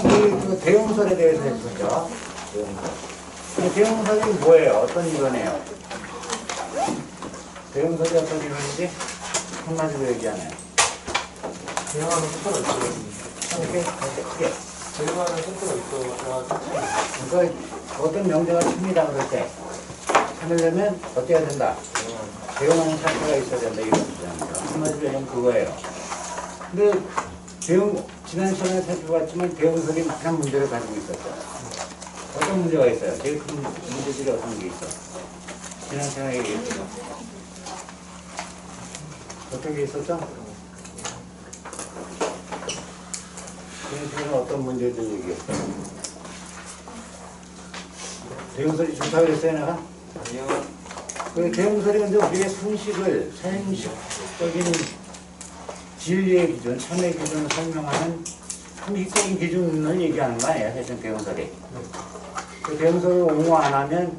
우리 그 대용설에 대해서 했었죠. 대용설. 대용설이 뭐예요? 어떤 이론이에요? 대용설이 어떤 이론인지 한마디로 얘기하네요. 대응하는 속도가 있어요. 크게. 대응하는 속도가 있어야 그러니까 어떤 명제가 칩니다 그럴 때 하려면 어떻게 해야 된다? 대응하는 상태가 있어야 된다 이런 주장이죠. 한마디로 얘기하면 그거예요. 근데 지난 시간에 살펴봤지만 대응설이 많은 문제를 가지고 있었죠. 어떤 문제가 있어요? 제일 큰 문제들이 어떤 게 있어? 지난 시간에 얘기했죠. 어떤 게 있었죠? 지난 시간에 어떤 문제들 얘기했어요? 대응설이 좋다고 그랬어요, 내가? 아니요. 그 대응설이 근데 우리의 상식을, 상식적인 진리의 기준, 참의 기준을 설명하는 상식적인 기준을 얘기하는 거 아니에요, 사실 대응설이. 그 대응설을 옹호 안 하면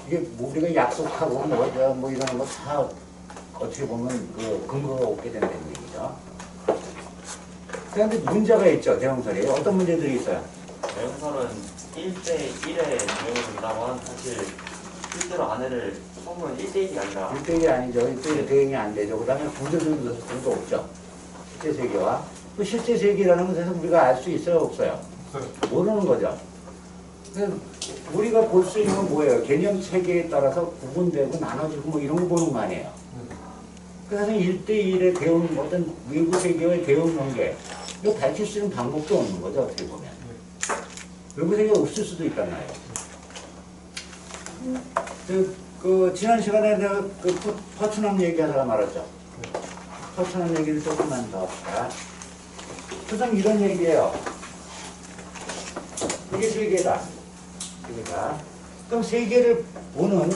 이게 뭐 우리가 약속하고 뭐 이런 거 다 어떻게 보면 그 근거가 없게 된다는 얘기죠. 그런데 문제가 있죠, 대응설이. 어떤 문제들이 있어요? 대응설은 1대1의 대응설이라고 하는 사실 실제로 아내를 성분은 1대1이 아니라 1대1이 아니죠. 1대1이 대응이 안 되죠. 그 다음에 구조적인 요소도 없죠. 실제 세계와. 그 실제 세계라는 것에서 우리가 알 수 있어요? 없어요? 모르는 거죠. 우리가 볼 수 있는 건 뭐예요? 개념 체계에 따라서 구분되고 나눠지고 뭐 이런 거 보는 거 아니에요. 그래서 1대1의 대응, 어떤 외부 세계의 대응 관계, 이거 밝힐 수 있는 방법도 없는 거죠, 어떻게 보면. 외부 세계가 없을 수도 있단 말이에요. 지난 시간에 내가 퍼츠남 얘기하다가 말았죠. 퍼츠남 얘기를 조금만 더 합시다. 우선 이런 얘기예요. 이게 세계다. 세계다. 그럼 세계를 보는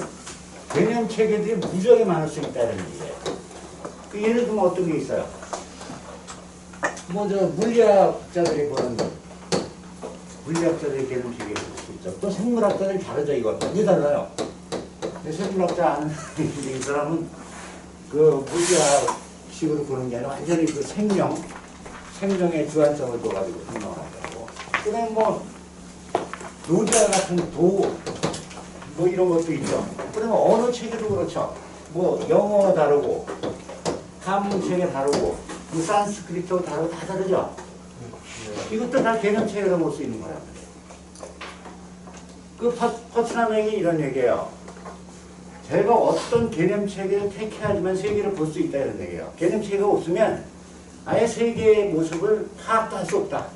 개념 체계들이 무지하게 많을 수 있다는 얘기예요. 예를 들면 어떤 게 있어요? 물리학자들이 보는 물리학자들의 개념 체계를 볼 수 있죠. 또 생물학자들이 다르죠, 이거. 왜 달라요? 생물학자 아는 이 사람은 그 물리학식으로 보는 게 아니라 완전히 그 생명의 주관성을 둬가지고 생명을 한다고. 그다음에 뭐, 노자 같은 뭐 이런 것도 있죠. 그러면 언어 체계도 그렇죠. 뭐, 영어 다르고, 한문 체계 다르고, 뭐 산스크리트도 다르고 다 다르죠. 이것도 다 개념 체계로 볼 수 있는 거란 말이에요. 그 퍼츠남에게 이런 얘기예요. 제가 어떤 개념 체계를 택해야지만 세계를 볼 수 있다 이런 얘기예요. 개념 체계가 없으면 아예 세계의 모습을 파악도 할 수 없다.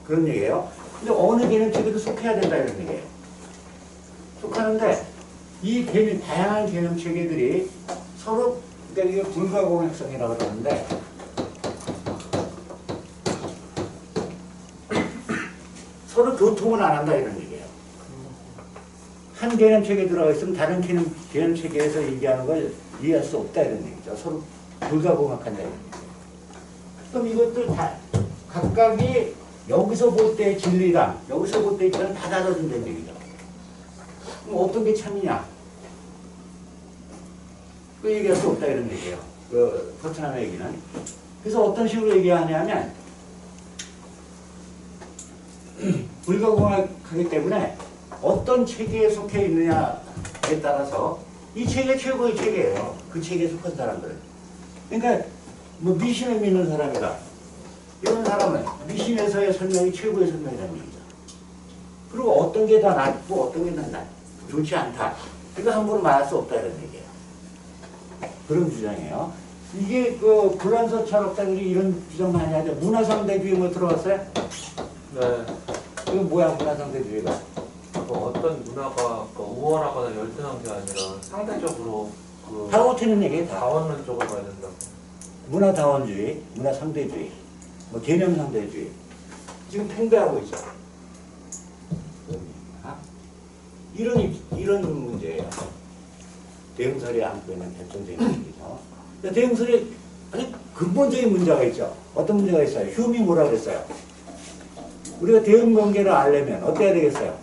그런 얘기예요. 근데 어느 개념 체계도 속해야 된다 이런 얘기예요. 속하는데 이 다양한 개념 체계들이 서로, 그러니까 이게 불가공학성이라고 그러는데 서로 교통을 안 한다 이런 얘기예요. 한 개념 체계에 들어가 있으면 다른 개념 체계에서 얘기하는 걸 이해할 수 없다 이런 얘기죠. 서로 불가공학한다 이런 얘기예요. 그럼 이것들 다 각각이 여기서 볼 때의 진리랑 여기서 볼 때의 진리랑 다 달라진다는 얘기죠. 그럼 어떤 게 참이냐? 그 얘기할 수 없다 이런 얘기예요. 그 퍼츠남의 얘기는. 그래서 어떤 식으로 얘기하냐면 불가공학하기 때문에 어떤 체계에 속해 있느냐에 따라서 이 체계 최고의 체계예요. 그 체계에 속한 사람들은. 그러니까 뭐 미신을 믿는 사람이다. 이런 사람은 미신에서의 설명이 최고의 설명이라는 얘기죠. 그리고 어떤 게 더 낫고 어떤 게 더 좋지 않다. 그러니까 함부로 말할 수 없다 이런 얘기예요. 그런 주장이에요. 이게 그 불란서 철학자들이 이런 주장 많이 하죠. 문화상대주의 뭐 들어봤어요? 네. 이거 뭐야 문화상대주의가? 어떤 문화가 우월하거나 열등한 게 아니라 상대적으로 다 못하는 얘기예요. 다. 다원론 쪽을 봐야 된다고. 문화다원주의, 문화상대주의, 뭐 개념상대주의. 지금 팽배하고 있어. 이런 문제예요. 대응설이 안고 있는 대표적인 문제죠. 대응설이 아주 근본적인 문제가 있죠. 어떤 문제가 있어요? 휴미 뭐라 그랬어요? 우리가 대응관계를 알려면 어떻게 해야 되겠어요?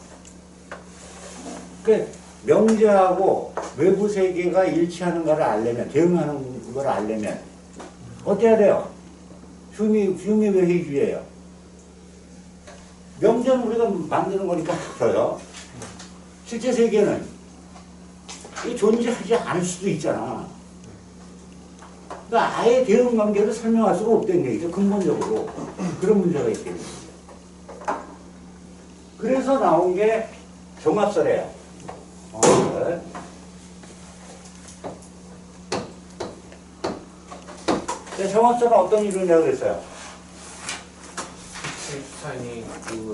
그 명제하고 외부 세계가 일치하는 것을 알려면, 대응하는 걸 알려면 어떻게 해야 돼요? 휴미 왜 회의주의예요? 명제는 우리가 만드는 거니까 그래요. 실제 세계는 이 존재하지 않을 수도 있잖아. 그러니까 아예 대응관계를 설명할 수가 없다는 얘기죠. 근본적으로. 그런 문제가 있겠는 거죠. 그래서 나온 게 종합설이에요. 종합설은 어떤 이론이라고 그랬어요? 비트겐슈타인이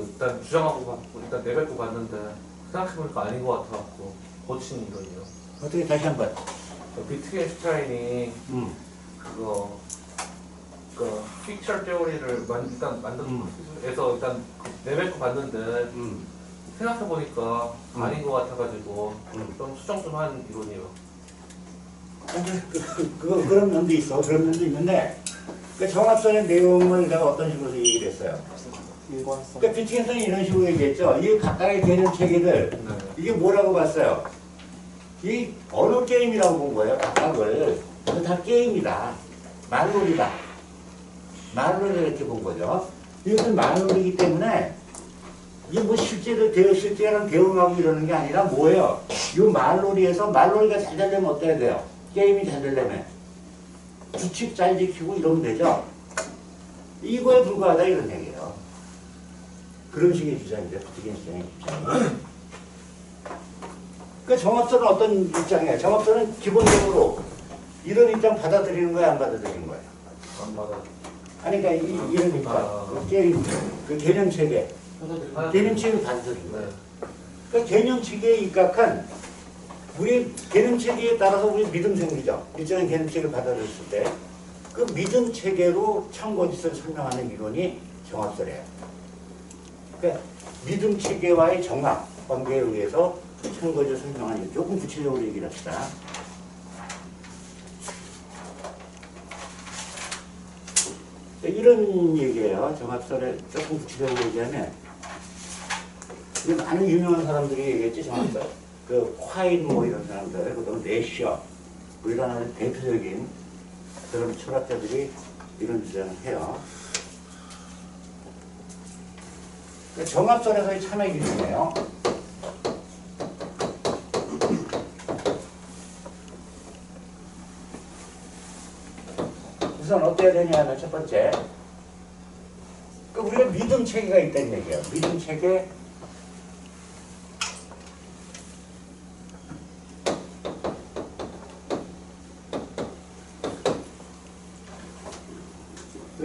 일단 주장하고 받고 일단 내뱉고 봤는데 생각해보니까 아닌 것 같아갖고 고친 이론이요. 어떻게 다시 한번. 비트겐슈타인이 그 픽처 테오리를 일단 만들어서 일단 내뱉고 봤는데 생각해보니까 아닌 것 같아가지고 좀 수정 좀 한 이론이요. 그런 면도 있어. 그런 면도 있는데, 그 정합선의 내용을 내가 어떤 식으로 얘기를 했어요. 일관성. 그러니까 비트겐슈타인이 이런 식으로 얘기했죠. 이 각각의 개념 체계들, 네. 이게 뭐라고 봤어요? 이 어느 게임이라고 본 거예요, 각각을. 다 게임이다. 말놀이다. 말놀이 이렇게 본 거죠. 이것은 말놀이기 때문에, 이게 뭐 실제랑 대응하고 이러는 게 아니라 뭐예요? 이 말놀이에서 말놀이가 잘 되려면 어때야 돼요? 게임이 잘 되려면. 규칙 잘 지키고 이러면 되죠? 이거에 불과하다 이런 얘기예요. 그런 식의 주장이죠. 비트겐슈타인의 주장이. 그 정합선은 어떤 입장이에요? 정합선은 기본적으로 이런 입장 받아들이는 거예요? 안 받아들이는 거예요? 안 받아. 아니, 그러니까 이런 입장. 그 개념 체계. 개념 체계를 받아들이는 거예요. 그 개념 체계에 입각한 우리 개념 체계에 따라서 우리 믿음 생기죠. 일정한 개념 체계를 받아들였을 때 그 믿음 체계로 청거짓을 설명하는 이론이 정합설이에요. 그러니까 믿음 체계와의 정합 관계에 의해서 청거짓을 설명하는 조금 구체적으로 얘기를 합시다. 이런 얘기예요. 정합설에 조금 구체적으로 얘기하면 많은 유명한 사람들이 얘기했지 정합설. 그 콰인 뭐 이런 사람들, 그다음에 내셔 뭐 이런 아주 대표적인 그런 철학자들이 이런 주장을 해요. 그러니까 정합설에서의 참여 기준이에요. 우선 어때야 되냐 하면 첫 번째, 우리가 믿음 체계가 있다는 얘기예요. 믿음 체계.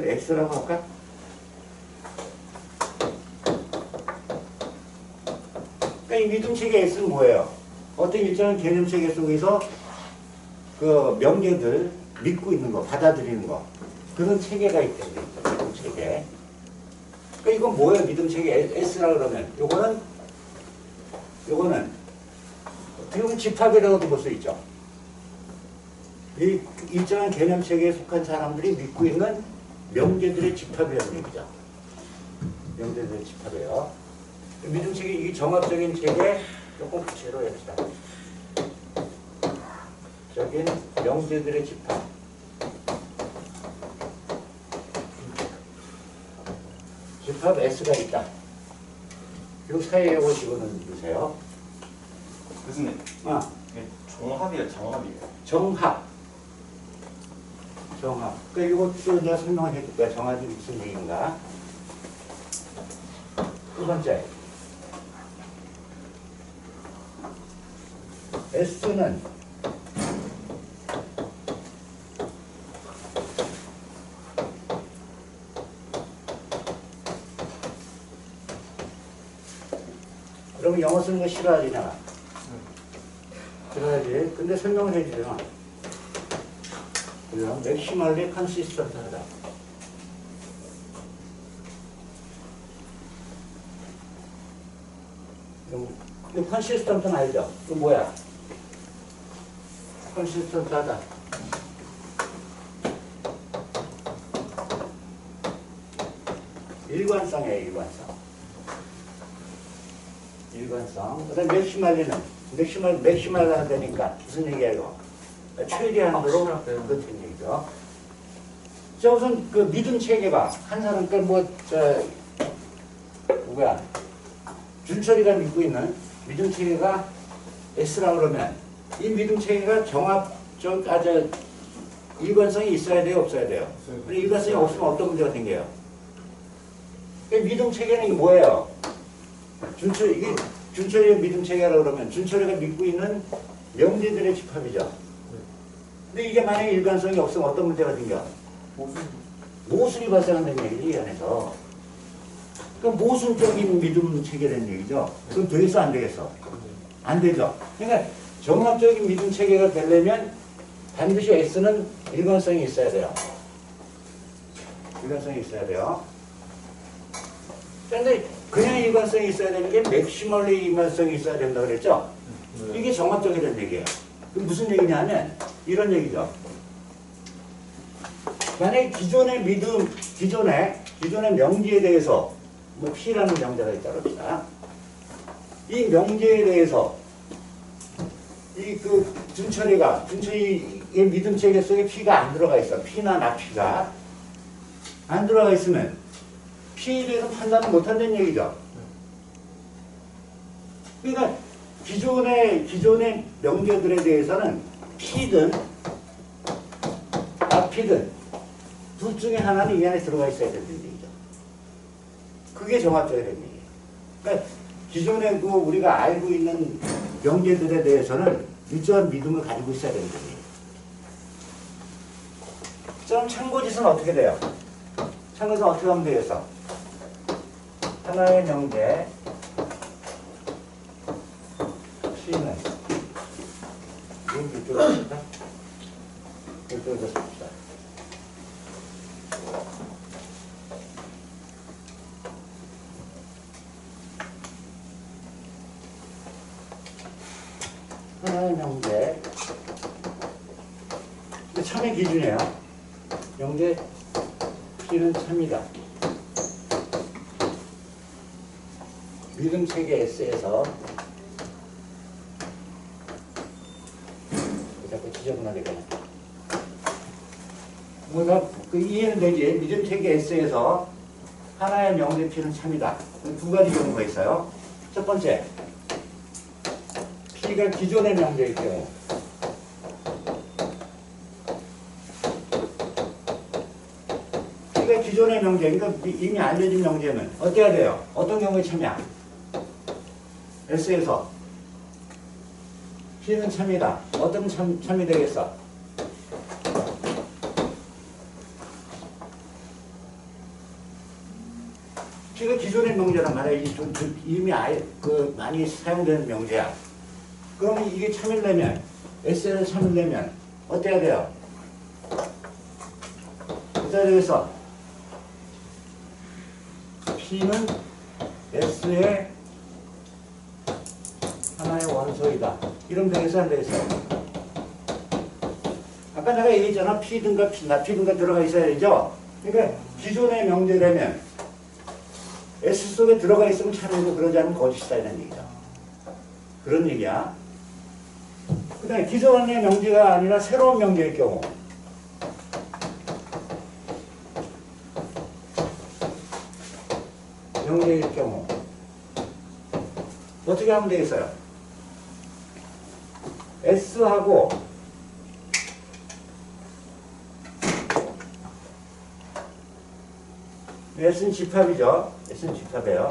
X라고 할까? 그러니까 이 믿음 체계 X는 뭐예요? 어떤 일정한 개념 체계 속에서 그 명제들 믿고 있는 거, 받아들이는 거, 그런 체계가 있다는 거죠. 믿음 체계. 그러니까 이건 뭐예요? 믿음 체계 S라 그러면 요거는 어떻게 보면 집합이라고도 볼 수 있죠. 이 일정한 개념 체계에 속한 사람들이 믿고 있는 명제들의 집합이라는 얘기죠. 명제들의 집합이에요. 믿음 체계, 이 정합적인 체계 조금 구체로 해봅시다. 적인 명제들의 집합. 집합 S가 있다. 이 사이에 요거 집어넣으세요. 교수님, 이게 종합이에요, 정합이에요? 정합. 그러니까 이것도 내가 설명을 해줄 거야. 정합이 무슨 얘기인가. 두 번째. S는 그러면 영어 쓰는 거 싫어하지나? 싫어하지. 근데 설명을 해주잖아. 그냥 맥시멀리 컨시스턴트하다. 이 컨시스턴트는 알죠? 그 뭐야? 컨시스턴트하다. 일관성이에요, 일관성. 일관성. 그다음 맥시멀 하다니까 무슨 얘기예요? 최대한으로 그렇다는 얘기죠. 자, 우선 그 믿음 체계가 한 사람 누구야? 준철이가 믿고 있는 믿음체계가 S라 그러면 이 믿음체계가 일관성이 있어야 돼요, 없어야 돼요? 근데 일관성이 없으면 어떤 문제가 생겨요? 믿음체계는 이게 뭐예요? 이게 준철이의 믿음체계라 그러면 준철이가 믿고 있는 명제들의 집합이죠. 근데 이게 만약에 일관성이 없으면 어떤 문제가 생겨? 모순이 발생한다는 얘기지, 이 안에서. 그러니까 모순적인 믿음 체계라는 얘기죠. 그럼 되겠어, 안 되겠어? 안 되죠. 그러니까 정합적인 믿음 체계가 되려면 반드시 S는 일관성이 있어야 돼요. 일관성이 있어야 돼요. 그런데 그냥 일관성이 있어야 되는 게 맥시멀리 일관성이 있어야 된다 그랬죠? 이게 정합적이라는 얘기예요. 그럼 무슨 얘기냐면 이런 얘기죠. 만약에 기존의 명제에 대해서 뭐 P라는 명제가 있다고 합시다. 이 명제에 대해서 준철이의 믿음 체계 속에 P가 안 들어가 있어. P나 나P가 안 들어가 있으면 P에 대해서 판단을 못 한다는 얘기죠. 그러니까 기존의 명제들에 대해서는 P든 나P든 둘 중에 하나는 이 안에 들어가 있어야 된다는 얘기죠. 그게 정합적이라는 얘기예요. 그러니까 기존에 우리가 알고 있는 명제들에 대해서는 일정한 믿음을 가지고 있어야 된다는 얘기예요. 그럼 참고짓은 어떻게 돼요? 참고짓은 어떻게 하면 되겠어? 하나의 명제 C는 이쪽으로 씁니다. 이쪽으로 씁니다. 하나의 명제 참의 기준이에요. 명제 P는 참이다. 믿음 체계 S에서 자꾸 지저분하게 그냥 뭔가 이해는 되지. 믿음 체계 S에서 하나의 명제 P는 참이다. 두 가지 경우가 있어요. 첫 번째, P가 기존의 명제일 경우, P가 기존의 명제, 그러니까 이미 알려진 명제는 어때야 돼요? 어떤 경우에 참이야? S에서 P는 참이다. 어떤 참이 되겠어? P가 기존의 명제란 말이야. 이미 많이 사용되는 명제야. 그러면 이게 참이려면, S에서 참이려면 어때야 돼요? 어때야 되겠어? P는 S의 하나의 원소이다. 이러면 되겠어, 안 되겠어? 아까 내가 얘기했잖아. P든가 나P든가 들어가 있어야 되죠? 그러니까 기존의 명제라면 S 속에 들어가 있으면 참이고 그러지 않으면 거짓이다 이런 얘기죠. 그런 얘기야. 그 다음에 기존의 명제가 아니라 새로운 명제일 경우, 어떻게 하면 되겠어요? S하고 S는 집합이죠. S는 집합이에요.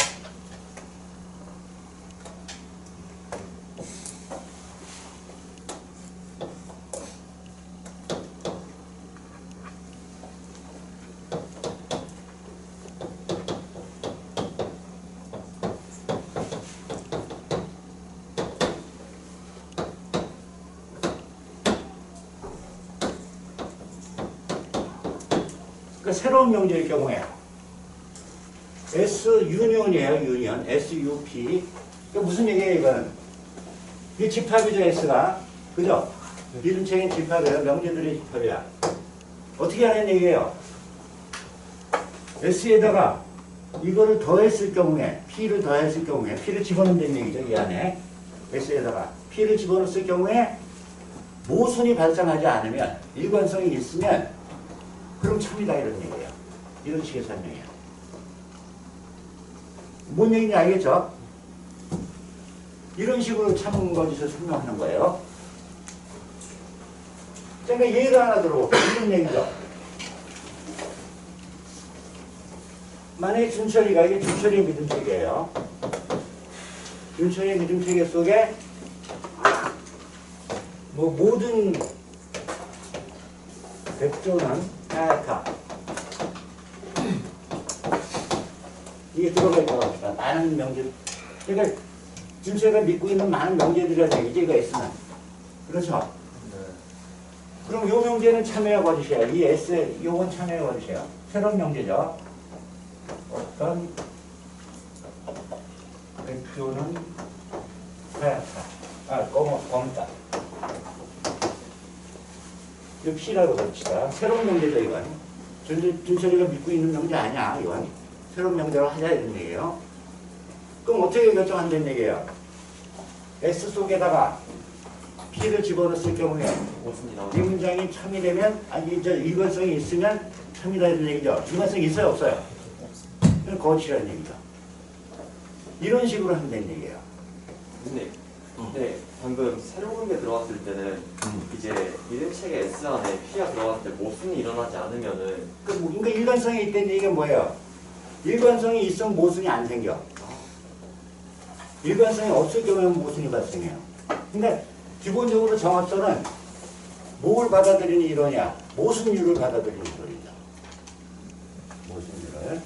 그러니까 새로운 명제일 경우에 S 유니온이에요. 유니온. SUP. 그러니까 무슨 얘기예요, 이거는? 이 집합이죠, S가. 그죠? 믿음체계는 집합이에요. 명제들의 집합이야. 어떻게 하는 얘기예요? S에다가 이거를 더했을 경우에, P를 더했을 경우에, P를 집어넣는다는 얘기죠, 이 안에. S에다가 P를 집어넣었을 경우에 모순이 발생하지 않으면, 일관성이 있으면, 그럼 참이다, 이런 얘기예요. 이런 식의 설명이에요. 뭔 얘기인지 알겠죠? 이런 식으로 참은 거짓을 설명하는 거예요. 그러니까 예를 하나 들어볼게요. 이런 얘기죠. 만약에 준철이가, 이게 준철이의 믿음체계예요. 준철이의 믿음체계 속에 뭐 모든 백조는 하얗다. 이게 들어가 있다고 합시다. 많은 명제. 그러니까 준철이가 믿고 있는 많은 명제들이라는 얘기죠. 이거 S는. 그렇죠? 네. 그럼 요 명제는 참여해 봐주세요. 이 S, 요건 참여해 봐주세요. 새로운 명제죠. 어떤 백조는 하얗다. 검다. 이 P라고 봅시다. 새로운 명제죠, 이건. 준철이가 믿고 있는 명제 아니야, 이건. 새로운 명제로 하자, 이런 얘기예요. 그럼 어떻게 결정한다는 얘기예요? S 속에다가 P를 집어넣었을 경우에 이 문장이 참이 되면, 아니, 일관성이 있으면 참이다, 이런 얘기죠. 일관성이 있어요, 없어요? 그건 거짓이라는 얘기죠. 이런 식으로 한다는 얘기예요. 근데 방금 새로운 게 들어왔을 때는 이제 믿음체계 S 안에 P가 들어갔을 때 모순이 일어나지 않으면은 그러니까 일관성이 있다는 얘기가 뭐예요? 일관성이 있으면 모순이 안 생겨. 일관성이 없을 경우에는 모순이 발생해요. 그러니까 기본적으로 정합선은 뭘 받아들이는 이론이야? 모순율을 받아들이는 이론이죠. 모순율을.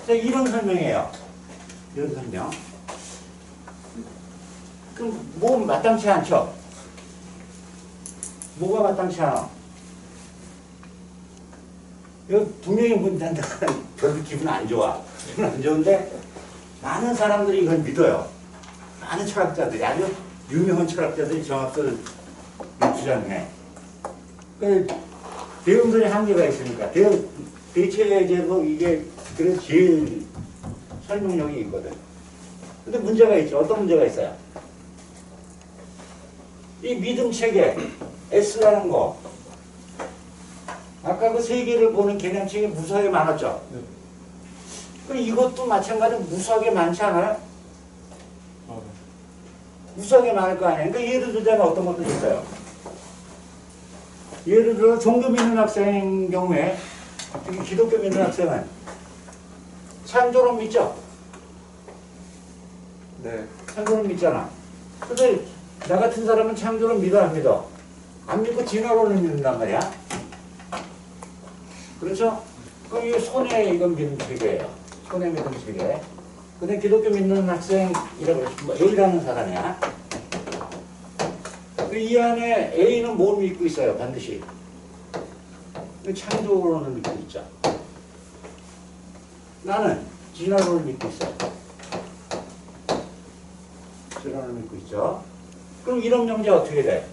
그래서 이런 설명이에요. 이런 설명. 그럼 뭐 마땅치 않죠? 뭐가 마땅치 않아? 이거 분명히 문제인데 별로 기분 안 좋아. 기분 안 좋은데 많은 사람들이 이걸 믿어요. 많은 철학자들이, 아주 유명한 철학자들이 정합선을 주장해. 그 대응들의 한계가 있으니까 대체제도 이게 그래서 제일 설명력이 있거든. 근데 문제가 있죠. 어떤 문제가 있어요? 이 믿음 체계 S라는 거, 아까 그 세 개를 보는 개념책이 무수하게 많았죠. 그럼 이것도 마찬가지로 무수하게 많지 않아요? 무수하게 많을 거 아니에요. 그러니까 예를 들자면 어떤 것도 있어요. 예를 들어 종교 믿는 학생인 경우에, 특히 기독교 믿는 학생은 창조론 믿죠? 네. 창조론 믿잖아. 근데 나 같은 사람은 창조론 믿어, 안 믿어? 안 믿고 진화론을 믿는단 말이야. 그렇죠? 그럼 이게 손해, 이건 믿음 체계예요. 손해 믿음 체계. 근데 기독교 믿는 학생이라고 A라는 사람이야. 이 안에 A는 뭘 믿고 있어요, 반드시? 창조론을 믿고 있죠. 나는 진화론을 믿고 있어요. 진화론을 믿고 있죠. 그럼 이런 명제 어떻게 돼?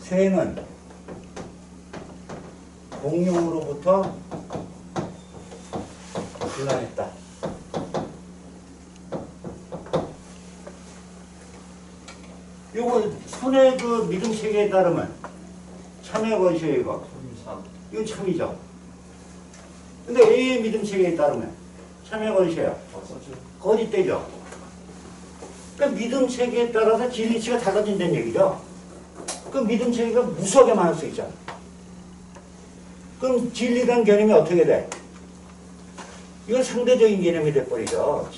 새는 공룡으로부터 진화했다. 요거 손의 그 믿음 체계에 따르면 참의 것이에요, 이거. 이건 참이죠. 근데 A의 믿음 체계에 따르면 참의 것이에요. 거짓되죠. 그러니까 믿음 체계에 따라서 진리치가 달라진다는 얘기죠. 그 믿음 체계가 무수하게 많을 수 있잖아. 그럼 진리라는 개념이 어떻게 돼? 이건 상대적인 개념이 돼버리죠.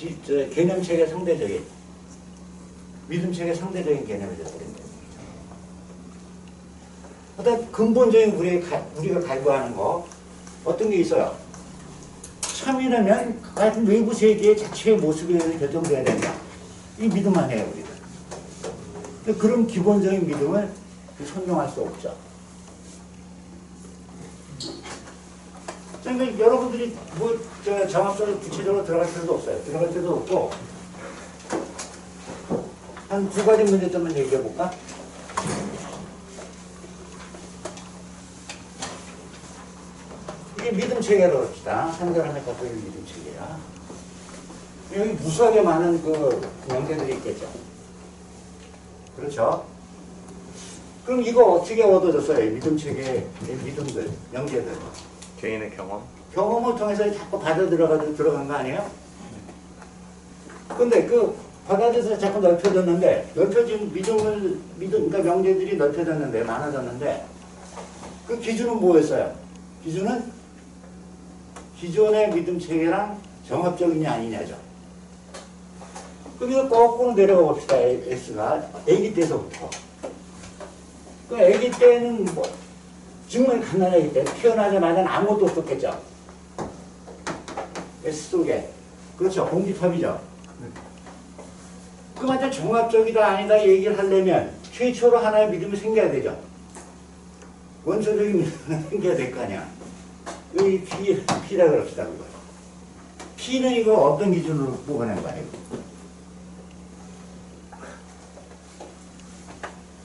개념 체계 상대적인. 믿음 체계 상대적인 개념이 돼버린다. 일단 근본적인 우리가 갈구하는 거 어떤 게 있어요? 참이라면 같은 외부 세계의 자체의 모습에 결정돼야 된다. 이 믿음만 해요, 우리가. 근데 그런 기본적인 믿음을 설명할 수 없죠. 그러니까 여러분들이 뭐 정합선을 구체적으로 들어갈 필요도 없어요. 들어갈 필요도 없고 한 두 가지 문제점만 얘기해 볼까? 이게 믿음 체계로 합시다. 한 사람의 갖고 있는 믿음 체계야. 여기 무수하게 많은 그 명제들이 있겠죠. 그렇죠? 그럼 이거 어떻게 얻어졌어요? 믿음 체계의 믿음들, 명제들. 개인의 경험. 경험을 통해서 자꾸 받아들여가지고 들어간 거 아니에요? 근데 그 받아들여서 자꾸 넓혀졌는데, 넓혀진 그러니까 명제들이 넓혀졌는데, 많아졌는데, 그 기준은 뭐였어요? 기준은 기존의 믿음 체계랑 정합적이냐 아니냐죠. 그럼 이거 거꾸로 내려가 봅시다. S가 아기 때서부터. 그 아기 때는 뭐 정말 갓난 아기 때 태어나자마자 아무것도 없었겠죠. S 속에. 그렇죠. 공집합이죠. 그 완전 종합적이다 아니다 얘기를 하려면 최초로 하나의 믿음이 생겨야 되죠. 원초적인 믿음이 생겨야 될 거 아니야. 이 P라 그럽시다. 그거. P는 이거 어떤 기준으로 뽑아낸 거야 이거.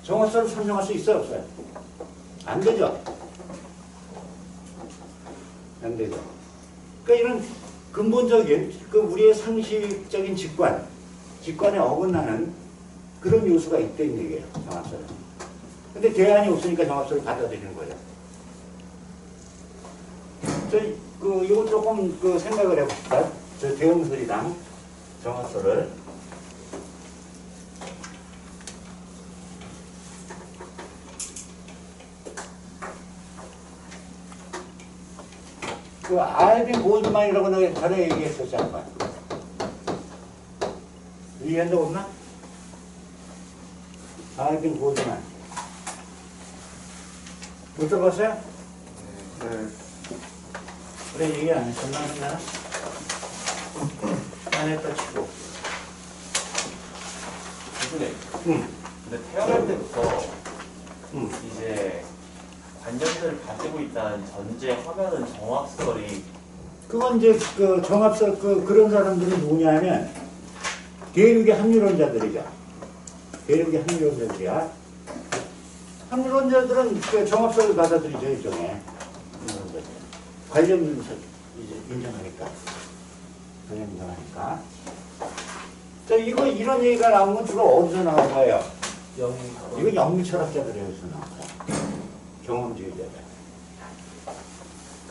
정확성을 설명할 수 있어요 없어요? 안 되죠. 안 되죠. 그러니까 이런 근본적인 그 우리의 상식적인 직관에 어긋나는 그런 요소가 있다는 얘기예요. 정합성은. 근데 대안이 없으니까 정합성을 받아들이는 거예요. 이거 조금 생각을 해봅시다. 저 대응설이랑 정합설을. 그 알빈 골드만이라고 내가 전에 얘기했었지 않나? 이해한 적 없나? 알빈 골드만. 못 들어봤어요? 네. 그래 얘기 안 했었나? 안 했다 치고. 교수님. 응. 근데 태어날 때부터 응. 이제 관념들을 가지고 있다는 전제 하면은 정합설이 그건 이제 그 정합설 그런 사람들은 누구냐면 대륙의 합리론자들이죠. 대륙의 합리론자들이야. 합리론자들은 그 정합설을 받아들이죠 일종의. 관념을 이제 인정하니까. 관념 인정하니까. 자 이거 이런 얘기가 나온 건 주로 어디서 나온 거예요? 이거 영리 철학자들에서 나온 거야. 경험주의자들.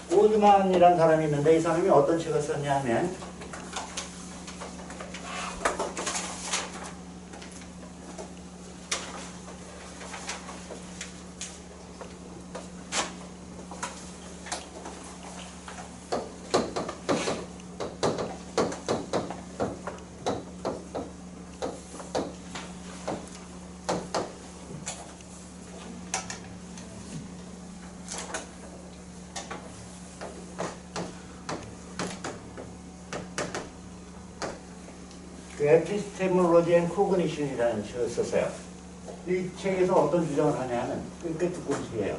골드만이라는 사람이 있는데 이 사람이 어떤 책을 썼냐 하면 그 에피스테몰로지 앤 코그니션이라는 책을 썼어요. 이 책에서 어떤 주장을 하냐면 꽤 두꺼운 책이에요.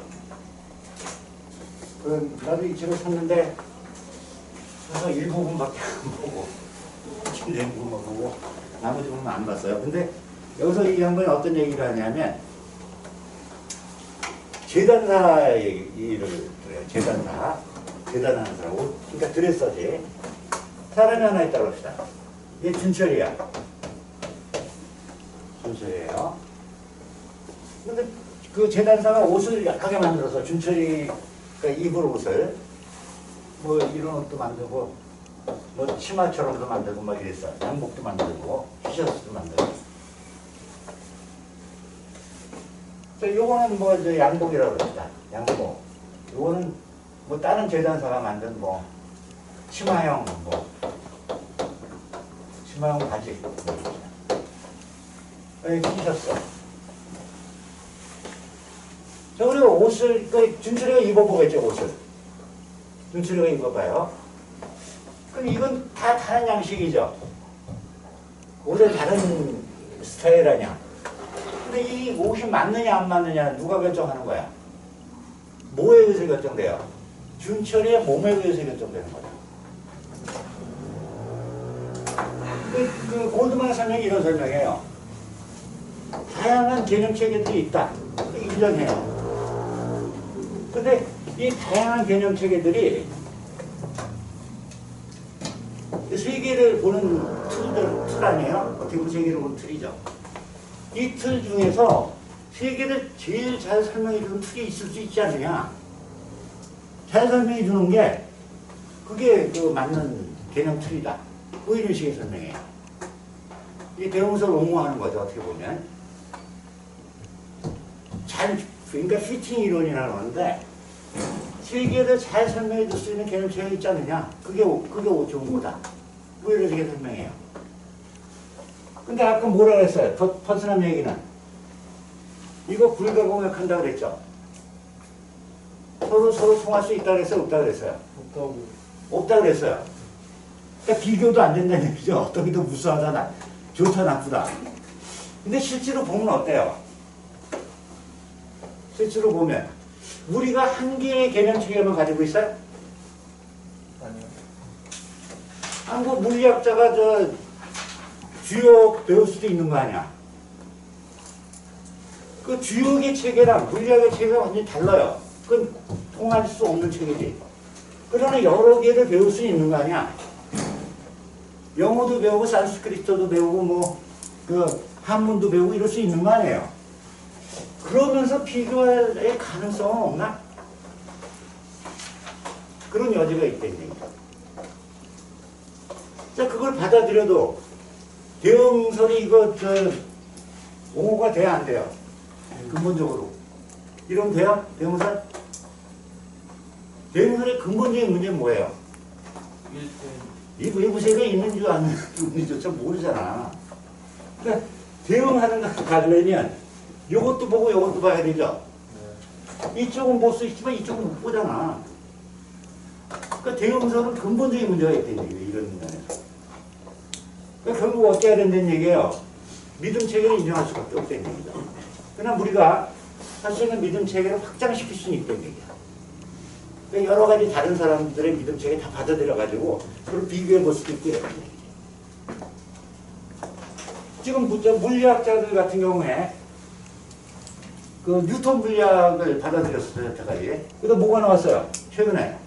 나도 이 책을 샀는데 그래서 일부분밖에 안 보고 침된 부분만 보고 나머지 부분은 안 봤어요. 근데 여기서 이 양반이 어떤 얘기를 하냐면 재단사 얘기를 그래요. 재단하는 사람. 그러니까 드레서지. 사람이 하나 있다고 합시다. 이게 준철이야. 준철이에요. 근데 그 재단사가 옷을 약하게 만들어서 준철이가 입을 옷을 뭐 이런 옷도 만들고 뭐 치마처럼도 만들고 막 이랬어. 양복도 만들고 티셔츠도 만들고. 요거는 뭐 이제 양복이라고 그럽시다. 양복. 요거는 뭐 다른 재단사가 만든 뭐 치마형 뭐 치마형 바지. 티셔츠. 자, 그리고 옷을, 준철이가 입어보겠죠, 옷을. 준철이가 입어봐요. 그럼 이건 다 다른 양식이죠. 옷에 다른 스타일 아니야. 근데 이 옷이 맞느냐, 안 맞느냐, 누가 결정하는 거야? 뭐에 의해서 결정돼요? 준철이의 몸에 의해서 결정되는 거죠. 그 골드만 설명이 이런 설명이에요. 다양한 개념 체계들이 있다. 인정해요. 근데 이 다양한 개념 체계들이 세계를 보는 틀 아니에요? 어떻게 보면 세계를 보는 틀이죠. 이 틀 중에서 세계를 제일 잘 설명해 주는 틀이 있을 수 있지 않느냐? 잘 설명해 주는 게 그게 그 맞는 개념 틀이다. 뭐 이런 식의 설명이에요. 이 대명사를 옹호하는 거죠. 어떻게 보면 잘 그러니까 피팅 이론이라는 건데 세계를 잘 설명해 줄 수 있는 개념체가 있지 않느냐. 그게 좋은 거다. 뭐 이런 식의 설명이에요. 근데 아까 뭐라 그랬어요? 퍼스널 얘기는 이거 불가공역한다 그랬죠. 서로 통할 수 있다 그랬어요? 없다 그랬어요? 없다 그랬어요. 그러니까 비교도 안 된다는 얘기죠. 어떤 게 더 무수하다, 좋다, 나쁘다. 근데 실제로 보면 어때요? 실제로 보면 우리가 한 개의 개념 체계만 가지고 있어요? 아니요. 한국 물리학자가 주역 배울 수도 있는 거 아니야? 그 주역의 체계랑 물리학의 체계가 완전히 달라요. 그건 통할 수 없는 체계지. 그러나 여러 개를 배울 수 있는 거 아니야? 영어도 배우고 산스크리트도 배우고 한문도 배우고 이럴 수 있는 거 아니에요? 그러면서 비교할 가능성은 없나? 그런 여지가 있다는 얘기죠. 자, 그걸 받아들여도 대응설이 옹호가 돼야 안 돼요? 근본적으로. 이러면 돼요? 대응설? 대응설의 근본적인 문제는 뭐예요? 이 외부세계가 있는 줄 아는 분이조차 모르잖아. 그러니까 대응하는 걸 가려면 이것도 보고 이것도 봐야 되죠. 이쪽은 볼 수 있지만 이쪽은 못 보잖아. 그러니까 대응설은 근본적인 문제가 있다는 얘기예요. 이런 면에서. 그러니까 결국 어떻게 해야 된다는 얘기예요. 믿음 체계를 인정할 수밖에 없다는 얘기죠. 그러나 우리가 할 수 있는 믿음 체계를 확장시킬 수는 있다는 얘기야. 그러니까 여러 가지 다른 사람들의 믿음 체계 다 받아들여가지고 그걸 비교해 볼 수도 있고요. 지금 물리학자들 같은 경우에 그 뉴턴 물리학을 받아들였어요, 여태까지. 그래서 뭐가 나왔어요? 최근에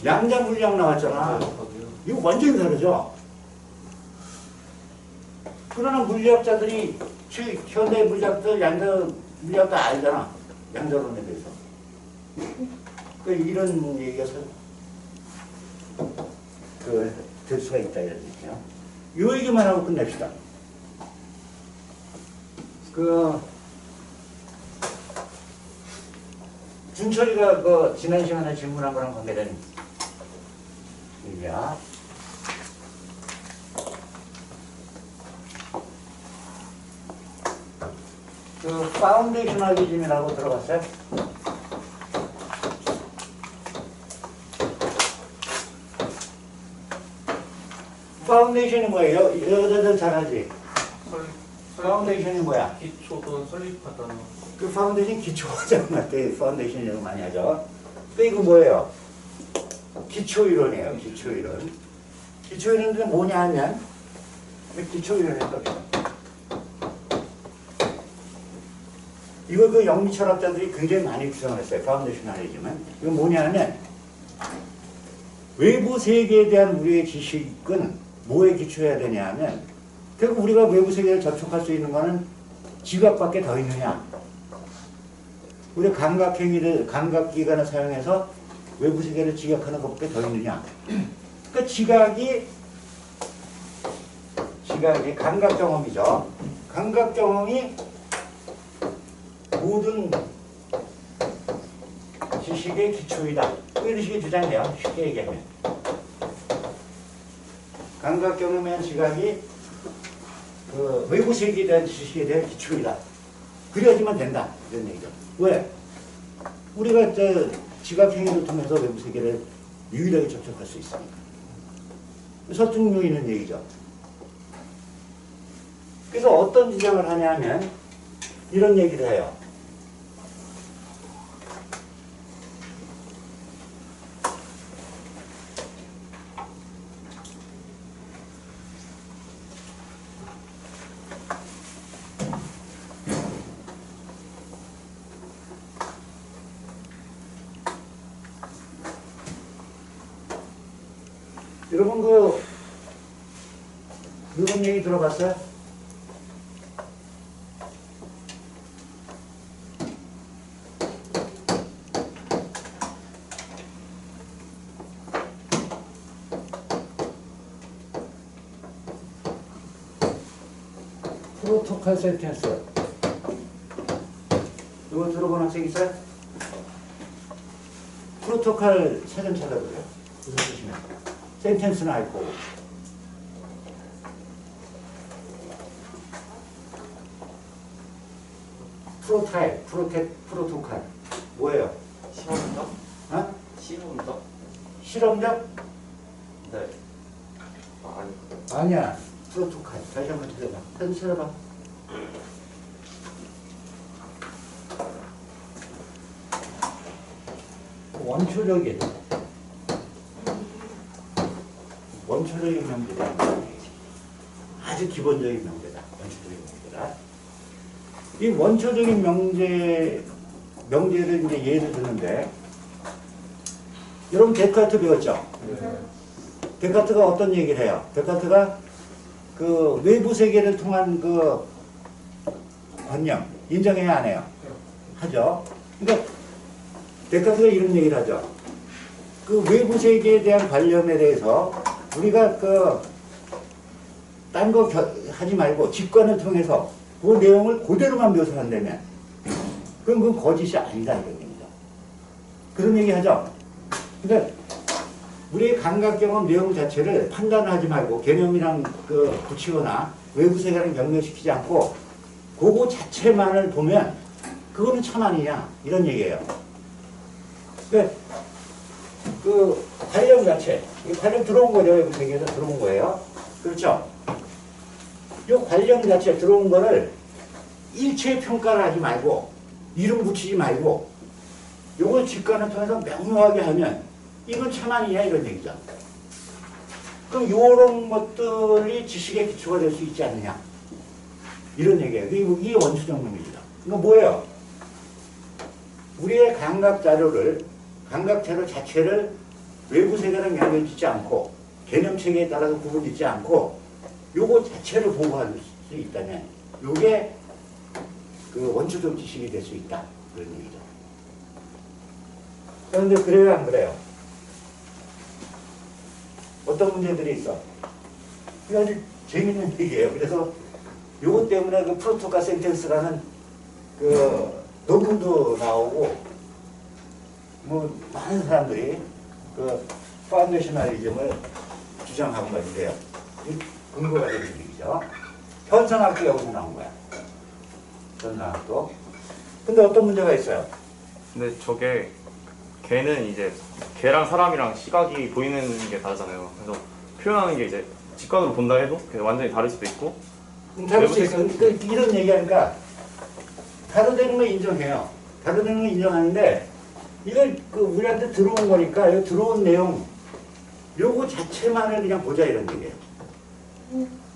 양자 물리학 나왔잖아. 이거 완전히 다르죠. 그러나 물리학자들이 현대 물리학들 양자 물리학도 알잖아. 양자론에 대해서. 이런 얘기가 될 수가 있다 이런 얘기요. 이 얘기만 하고 끝냅시다. 준철이가 지난 시간에 질문한 거랑 관계된 얘기야. 파운데이셔널리즘이라고 들어봤어요? 파운데이션이 뭐예요? 여자들 잘하지? 파운데이션이 뭐야? 기초 또는 설립하다는. 그 파운데이션 기초잖아. 파운데이션 이런 거 많이 하죠. 또 이거 뭐예요? 기초이론이에요. 기초이론. 기초이론은 뭐냐 하면 기초이론의 겁니다. 이거 영미 철학자들이 굉장히 많이 구성을 했어요. 파운데이셔널리즘은. 이건 뭐냐 하면 외부 세계에 대한 우리의 지식은 뭐에 기초해야 되냐 하면 결국 우리가 외부 세계를 접촉할 수 있는 거는 지각밖에 더 있느냐. 우리 감각기관을 사용해서 외부 세계를 지각하는 것밖에 더 있느냐. 그러니까 지각이 감각 경험이죠. 감각 경험이 모든 지식의 기초이다. 이런 식의 주장이에요. 쉽게 얘기하면. 감각 경험에 대한 지각이 외부 세계에 대한 지식에 대한 기초이다. 그래야지만 된다. 이런 얘기죠. 왜? 우리가 지각 행위를 통해서 외부 세계를 유일하게 접촉할 수 있으니까. 설득력 있는 얘기죠. 그래서 어떤 주장을 하냐면 이런 얘기를 해요. 여러분 그런 얘기 들어봤어요? 프로토콜 센텐스. 이거 들어본 학생 있어요? 프로토콜 사전 찾아보세요. 무슨 뜻이냐? 센텐스는 알 거고. 프로타입, 프로토콜. 뭐예요? 실험적? 어? 실험적? 실험적? 네. 아, 아니. 아니야. 프로토콜. 다시 한번 들어봐. 한번 찾아봐. 원초적인 명제다. 아주 기본적인 명제다. 원초적인 명제다. 이 원초적인 명제를 이제 예를 드는데, 여러분 데카르트 배웠죠? 데카르트가 어떤 얘기를 해요? 데카르트가 그 외부 세계를 통한 그 관념 인정해야 안 해요? 하죠. 그러니까 데카르트가 이런 얘기를 하죠. 그 외부 세계에 대한 관념에 대해서 우리가 딴 거 하지 말고 직관을 통해서 그 내용을 그대로만 묘사한다면 그럼 그건 거짓이 아니다 이런 얘기죠. 그런 얘기 하죠. 그러니까 우리의 감각 경험 내용 자체를 판단하지 말고 개념이랑 붙이거나 외부 세계랑 연결시키지 않고 그거 자체만을 보면 그거는 참 아니냐 이런 얘기예요. 그러니까 그 관념 자체, 이 관념 들어온 거죠. 외부 세계에서 들어온 거예요. 그렇죠? 이 관념 자체 들어온 거를 일체 평가를 하지 말고 이름 붙이지 말고 요걸 직관을 통해서 명료하게 하면 이건 참 아니냐 이런 얘기죠. 그럼 요런 것들이 지식의 기초가 될 수 있지 않느냐 이런 얘기예요. 이게 원초적 명제다. 그러니까 뭐예요? 우리의 감각 자료를 감각 자료 자체를 외부 세계랑 연결짓지 않고 개념 체계에 따라서 구분짓지 않고 요거 자체를 보고할 수 있다면 요게 그 원초적 지식이 될 수 있다 그런 얘기죠. 그런데 그래요 안 그래요? 어떤 문제들이 있어? 이게 아주 재밌는 얘기예요. 그래서 요것 때문에 그 프로토콜 센텐스라는 그 논문도 나오고 뭐 많은 사람들이 그 파운데셔널리즘을 주장하고 있는데요. 근거가 되는 얘기죠. 현상학도 여기서 나온 거야. 현상학도. 근데 어떤 문제가 있어요? 근데 저게 개는 이제 개랑 사람이랑 시각이 보이는 게 다르잖아요. 그래서 표현하는 게 이제 직관으로 본다 해도 완전히 다를 수도 있고. 다를 수 있어. 그러니까 이런 얘기하니까 다르다는 거 인정해요. 다르다는 거 인정하는데 이걸 우리한테 들어온 거니까 이 들어온 내용 요거 자체만을 그냥 보자 이런 얘기예요.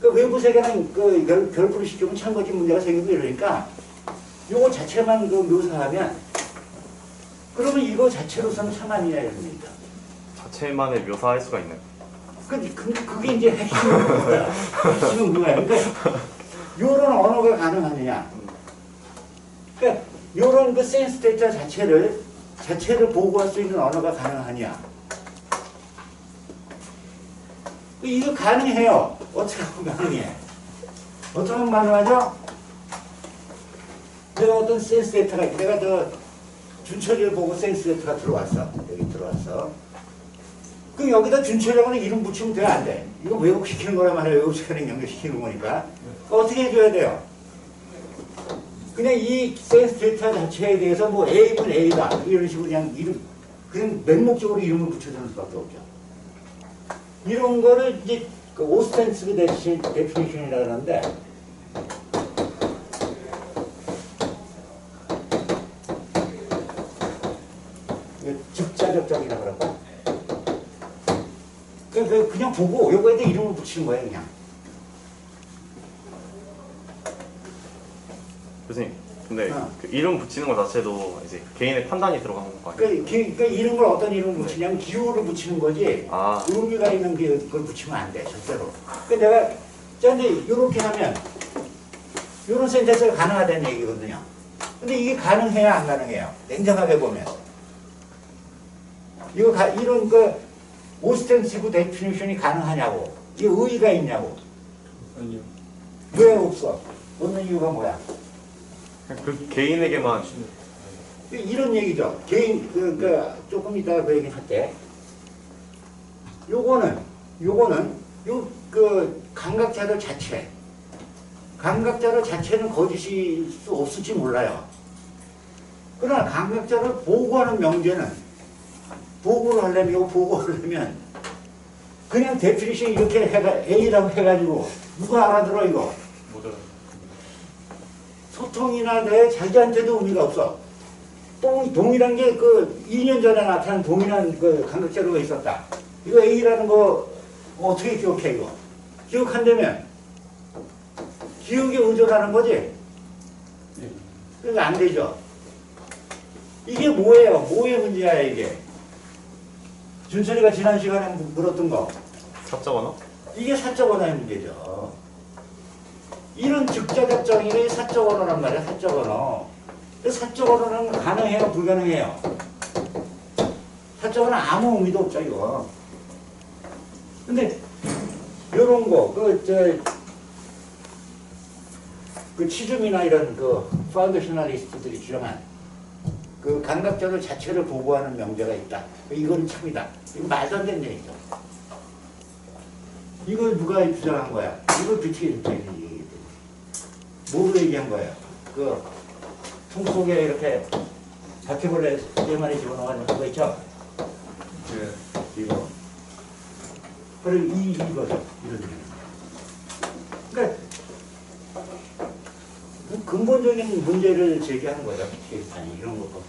그 외부 세계는 결부를 시키면 참 거짓 문제가 생기고 이러니까 요거 자체만 묘사하면 그러면 이거 자체로서는 참 아니냐 이런 얘기죠. 자체만을 묘사할 수가 있는. 그게 이제 핵심인 거야. 핵심인 거야. 그러니까 요런 언어가 가능하느냐. 그러니까 요런 그 센스 데이터 자체를 보고할 수 있는 언어가 가능하냐. 이거 가능해요. 어떻게 하면 가능해? 어떻게 하면 가능하죠? 내가 어떤 센스 데이터가, 내가 준철이를 보고 센스 데이터가 들어왔어. 여기 들어왔어. 그 여기다 준철이라고는 이름 붙이면 돼, 안 돼? 이거 왜곡시키는 거란 말이에요. 왜곡시키는 연결시키는 거니까. 어떻게 해줘야 돼요? 그냥 이 센스 데이터 자체에 대해서 뭐 A는 A다. 이런 식으로 그냥 맹목적으로 이름을 붙여주는 수밖에 없죠. 이런 거를 이제 오스텐시브 데피니션이라고 하는데, 즉자적정이라고 그러고, 그냥 보고 요거에 대해 이름을 붙이는 거예요, 그냥. 교수님, 근데 그 이름 붙이는 것 자체도 이제 개인의 판단이 들어가는 거 아니에요? 그러니까 이름을 어떤 이름을 붙이냐면 기호를 붙이는 거지 아. 의미가 있는 그걸 붙이면 안 돼, 절대로. 그러니까 내가 근데 이렇게 하면 이런 센텐스가 가능하다는 얘기거든요. 근데 이게 가능해요, 안 가능해요? 냉정하게 보면. 이런 오스텐시브 데피니션이 가능하냐고. 이게 의의가 있냐고. 아니요. 왜 없어? 얻는 이유가 뭐야? 그 개인에게만 이런 얘기죠. 개인 조금 이따가 그 얘기 할 때, 요거는 감각자료 자체는 거짓일 수 없을지 몰라요. 그러나 감각자를 보고하는 명제는 보고를 하려면 그냥 데피니션 이렇게 A라고 해가지고 누가 알아들어 이거? 뭐죠? 소통이나 내 자기한테도 의미가 없어. 동일한 게 2년 전에 나타난 동일한 감각자료가 있었다. 이거 A라는 거 어떻게 기억해 이거? 기억한다면 기억에 의존하는 거지? 그러니까 안 되죠. 이게 뭐예요? 뭐의 문제야 이게? 준철이가 지난 시간에 물었던 거. 사적 언어? 이게 사적 언어의 문제죠. 이런 즉자적 정의의 사적 언어란 말이야, 사적 언어. 사적 언어는 가능해요, 불가능해요? 사적 언어는 아무 의미도 없죠, 이거. 근데, 요런 거, 치즘이나 이런 파운데셔널리스트들이 주장한 감각자료 자체를 보고하는 명제가 있다. 이건 참이다. 이거 말도 안 되는 얘기죠. 이걸 누가 주장한 거야? 이걸 비트게 주장이 뭐로 얘기한 거야? 통 속에 이렇게 바퀴벌레 4마리 집어넣어가지고 그거 있죠? 이거. 그리고 이거죠. 이런 얘기. 그러니까 근본적인 문제를 제기하는 거죠. 비트게 주장이 이런 거.